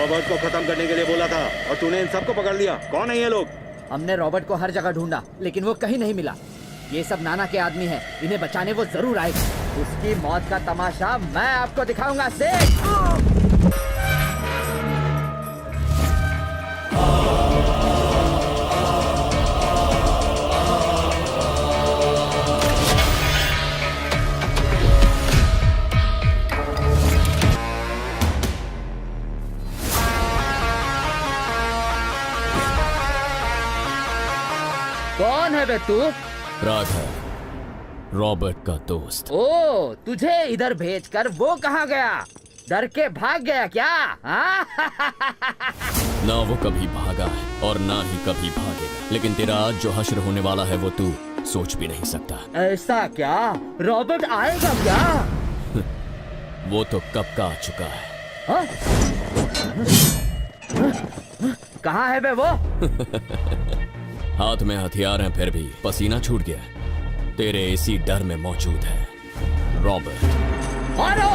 Robert को खत्म करने के लिए बोला था और तूने इन सबको पकड़ लिया। कौन है ये लोग? हमने रॉबर्ट को हर जगह ढूंढा लेकिन वो कहीं नहीं मिला। ये सब नाना के आदमी हैं, इन्हें बचाने वो जरूर आएगा। उसकी मौत का तमाशा मैं आपको दिखाऊंगा सेठ। कौन है बे तू? राघव, रॉबर्ट का दोस्त। ओ, तुझे इधर भेजकर वो कहाँ गया? डर के भाग गया क्या? हाँ? ना वो कभी भागा है और ना ही कभी भागेगा, लेकिन तेरा आज जो हश्र होने वाला है वो तू सोच भी नहीं सकता। ऐसा क्या? रॉबर्ट आएगा क्या? वो तो कब का आ चुका है। हाँ? कहाँ है बे वो? हाथ में हथियार हैं फिर भी पसीना छूट गया। तेरे इसी डर में मौजूद है रॉबर्ट। मारो!